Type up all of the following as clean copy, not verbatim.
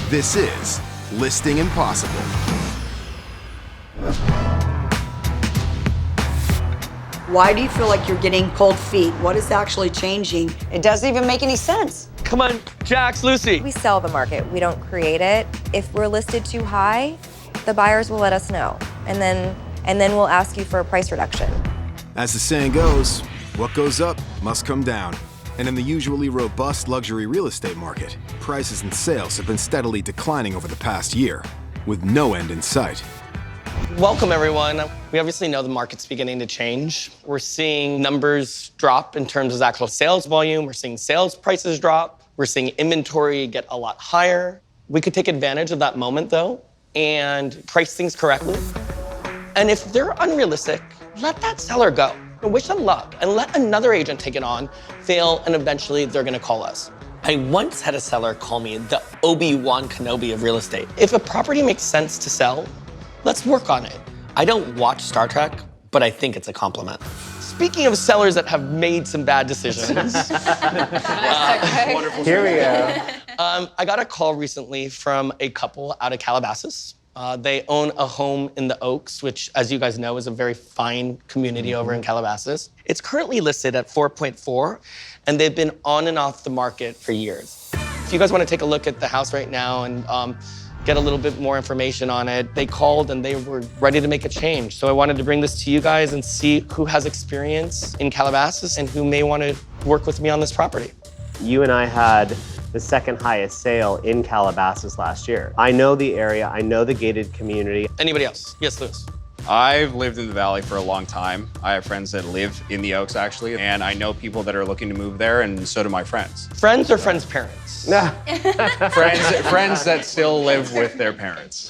This is Listing Impossible. Why do you feel like you're getting cold feet? What is actually changing? It doesn't even make any sense. Come on, Jax, Lucy. We sell the market, we don't create it. If we're listed too high, the buyers will let us know. And then we'll ask you for a price reduction. As the saying goes, what goes up must come down. And in the usually robust luxury real estate market, prices and sales have been steadily declining over the past year, with no end in sight. Welcome, everyone. We obviously know the market's beginning to change. We're seeing numbers drop in terms of actual sales volume. We're seeing sales prices drop. We're seeing inventory get a lot higher. We could take advantage of that moment, though, and price things correctly. And if they're unrealistic, let that seller go. And wish them luck, and let another agent take it on, fail, and eventually they're gonna call us. I once had a seller call me the Obi-Wan Kenobi of real estate. If a property makes sense to sell, let's work on it. I don't watch Star Trek, but I think it's a compliment. Speaking of sellers that have made some bad decisions. Here we go. I got a call recently from a couple out of Calabasas. They own a home in the Oaks, which, as you guys know, is a very fine community over in Calabasas. It's currently listed at 4.4, and they've been on and off the market for years. If you guys want to take a look at the house right now and get a little bit more information on it, they called and they were ready to make a change. So I wanted to bring this to you guys and see who has experience in Calabasas and who may want to work with me on this property. You and I had the second highest sale in Calabasas last year. I know the area, I know the gated community. Anybody else? Yes, Lewis. I've lived in the Valley for a long time. I have friends that live in the Oaks, actually, and I know people that are looking to move there, and so do my friends. Friends or friends' parents? Nah. Friends that still live with their parents.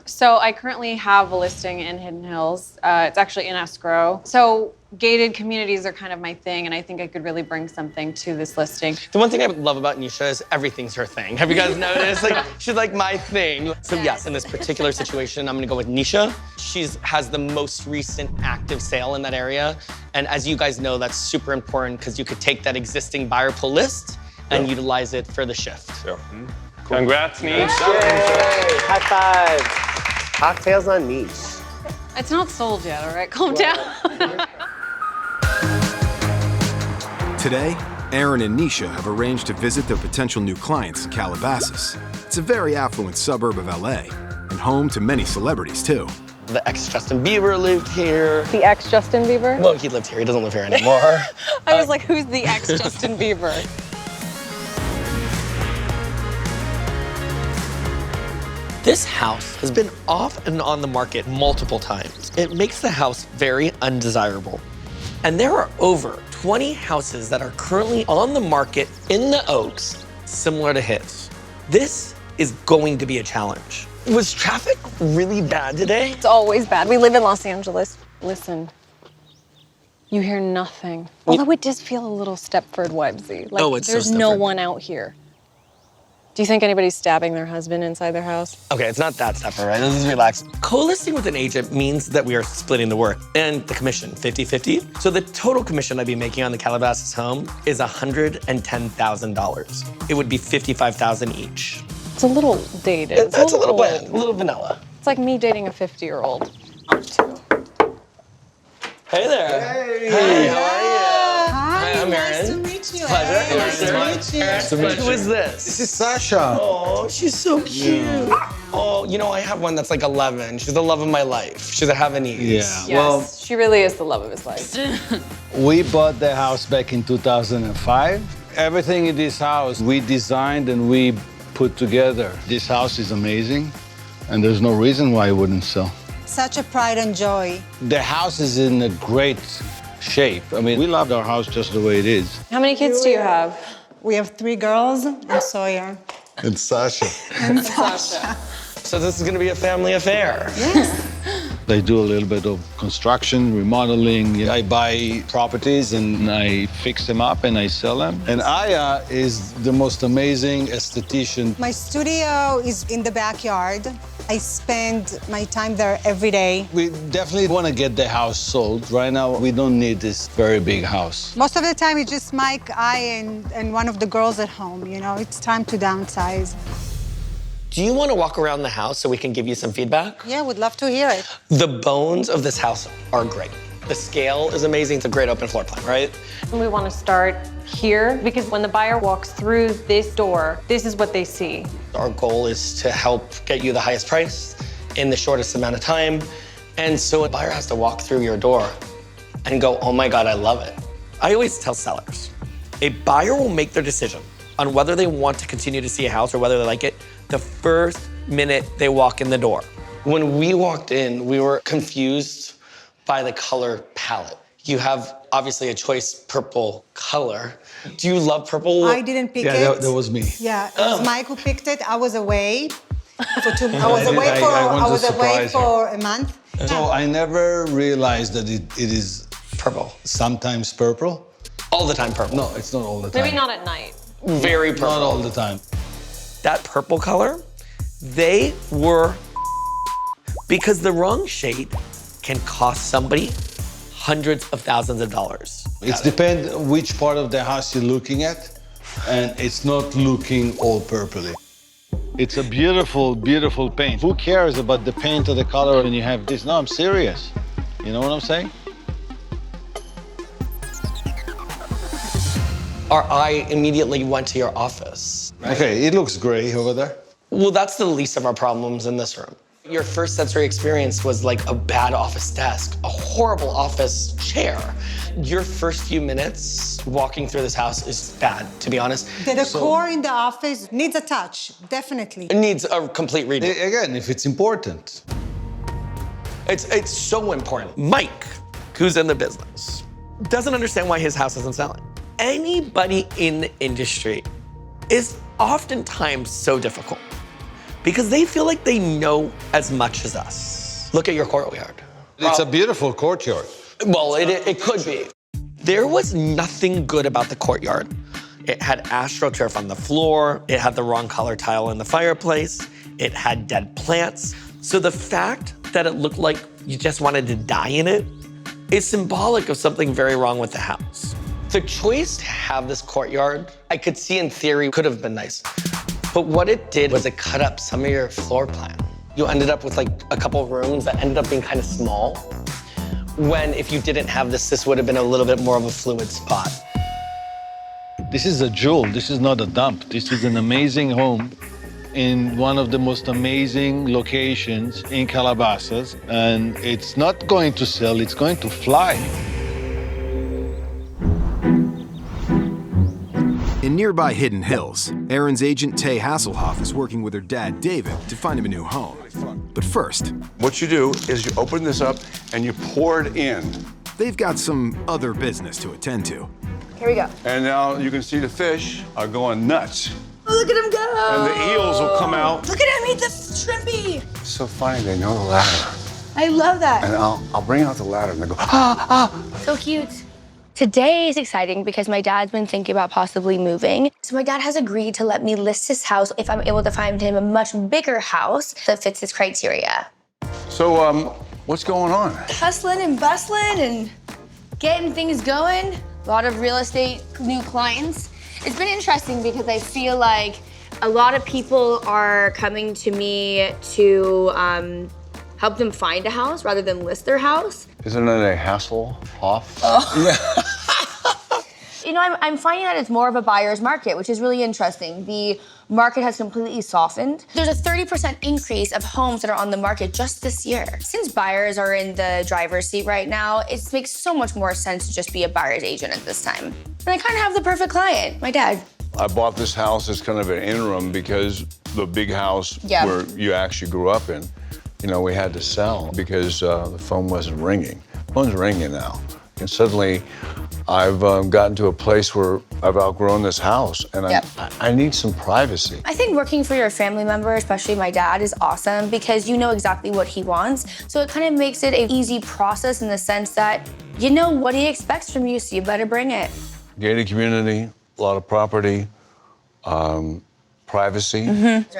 So I currently have a listing in Hidden Hills. It's actually in escrow. So gated communities are kind of my thing, and I think I could really bring something to this listing. The one thing I love about Neyshia is everything's her thing. Have you guys noticed? Like, she's like my thing. So yes, in this particular situation, I'm gonna go with Neyshia. She has the most recent active sale in that area. And as you guys know, that's super important because you could take that existing buyer pull list and utilize it for the shift. Cool. Congrats, Niche. High five. Cocktails on Niche. It's not sold yet, all right? Calm down. Today, Aaron and Neyshia have arranged to visit their potential new clients in Calabasas. It's a very affluent suburb of LA, and home to many celebrities, too. The ex-Justin Bieber lived here. The ex-Justin Bieber? Well, he lived here. He doesn't live here anymore. I was like, who's the ex-Justin Bieber? This house has been off and on the market multiple times. It makes the house very undesirable. And there are over 20 houses that are currently on the market in the Oaks, similar to his. This is going to be a challenge. Was traffic really bad today? It's always bad. We live in Los Angeles. Listen, you hear nothing. Although it does feel a little Stepford Wibesy. Like, it's so there's no Stepford. one out here. Do you think anybody's stabbing their husband inside their house? Okay, it's not that Stepford, right? Let's just relax. Co-listing with an agent means that we are splitting the work and the commission, 50-50. So the total commission I'd be making on the Calabasas home is $110,000. It would be $55,000 each. It's a little dated. That's a little bland, a little vanilla. It's like me dating a 50-year-old. Hey there. Hey, how are you? Hi, I'm Aaron. Nice to meet you. Pleasure. Nice to meet you. Who is this? This is Sasha. Oh, she's so cute. Oh, you know, I have one that's like 11. She's the love of my life. She's a Havanese. Yeah. Yes, she really is the love of his life. We bought the house back in 2005. Everything in this house we designed and we put together. This house is amazing, and there's no reason why it wouldn't sell. Such a pride and joy. The house is in a great shape. I mean, we loved our house just the way it is. How many kids do you have? We have 3 girls and Sawyer. And Sasha. And Sasha. So this is gonna be a family affair. Yes. I do a little bit of construction, remodeling. I buy properties and I fix them up and I sell them. And Aya is the most amazing esthetician. My studio is in the backyard. I spend my time there every day. We definitely want to get the house sold. Right now, we don't need this very big house. Most of the time, it's just Mike, I, and one of the girls at home. You know, it's time to downsize. Do you want to walk around the house so we can give you some feedback? Yeah, would love to hear it. The bones of this house are great. The scale is amazing. It's a great open floor plan, right? And we want to start here because when the buyer walks through this door, this is what they see. Our goal is to help get you the highest price in the shortest amount of time. And so a buyer has to walk through your door and go, oh my God, I love it. I always tell sellers, a buyer will make their decision on whether they want to continue to see a house or whether they like it the first minute they walk in the door. When we walked in, we were confused by the color palette. You have obviously a choice purple color. Do you love purple? I didn't pick it. Yeah, that was me. Yeah, it was Mike who picked it. I was away for I want to surprise her. for a month. So I never realized that it is Purple. sometimes purple. All the time purple. No, it's not all the time. Maybe not at night. Very purple. Not all the time. That purple color, they were because the wrong shade can cost somebody hundreds of thousands of dollars. It depends which part of the house you're looking at, and it's not looking all purpley. It's a beautiful, beautiful paint. Who cares about the paint or the color when you have this? No, I'm serious. You know what I'm saying? Our eye immediately went to your office. Right? Okay, it looks gray over there. Well, that's the least of our problems in this room. Your first sensory experience was like a bad office desk, a horrible office chair. Your first few minutes walking through this house is bad, to be honest. The decor in the office needs a touch, definitely. It needs a complete redo. Again, if it's important. It's so important. Mike, who's in the business, doesn't understand why his house isn't selling. Anybody in the industry is oftentimes so difficult because they feel like they know as much as us. Look at your courtyard. It's a beautiful courtyard. Well, it could be. There was nothing good about the courtyard. It had astroturf on the floor. It had the wrong color tile in the fireplace. It had dead plants. So the fact that it looked like you just wanted to die in it is symbolic of something very wrong with the house. The choice to have this courtyard, I could see in theory could have been nice. But what it did was it cut up some of your floor plan. You ended up with like a couple of rooms that ended up being kind of small. When if you didn't have this would have been a little bit more of a fluid spot. This is a jewel. This is not a dump. This is an amazing home in one of the most amazing locations in Calabasas. And it's not going to sell, it's going to fly. In nearby Hidden Hills, Aaron's agent Tay Hasselhoff is working with her dad David to find him a new home. But first, what you do is you open this up and you pour it in. they've got some other business to attend to. Here we go. And now you can see the fish are going nuts. Oh, look at him go! And the eels will come out. Look at him eat the shrimpy! It's so funny, they know the ladder. I love that. And I'll bring out the ladder and they go, ah, ah. So cute. Today is exciting because my dad's been thinking about possibly moving. So my dad has agreed to let me list his house if I'm able to find him a much bigger house that fits his criteria. So, what's going on? Hustling and bustling and getting things going. A lot of real estate new clients. It's been interesting because I feel like a lot of people are coming to me to help them find a house rather than list their house. Isn't it a HASSELHOFF? Oh. You know, I'm finding that it's more of a buyer's market, which is really interesting. The market has completely softened. There's a 30% increase of homes that are on the market just this year. Since buyers are in the driver's seat right now, it makes so much more sense to just be a buyer's agent at this time. And I kind of have the perfect client, my dad. I bought this house as kind of an interim because the big house where you actually grew up in, you know, we had to sell because the phone wasn't ringing. The phone's ringing now. And suddenly, I've gotten to a place where I've outgrown this house, and I need some privacy. I think working for your family member, especially my dad, is awesome because you know exactly what he wants. So it kind of makes it an easy process in the sense that you know what he expects from you, so you better bring it. Gated community, a lot of property, privacy.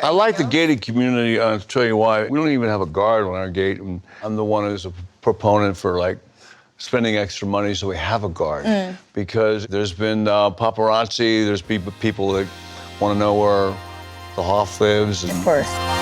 I like the gated community. I'll tell you why. We don't even have a guard on our gate, and I'm the one who's a proponent for like spending extra money so we have a guard. Because there's been paparazzi, there's people that want to know where HASSELHOFF lives. Of course.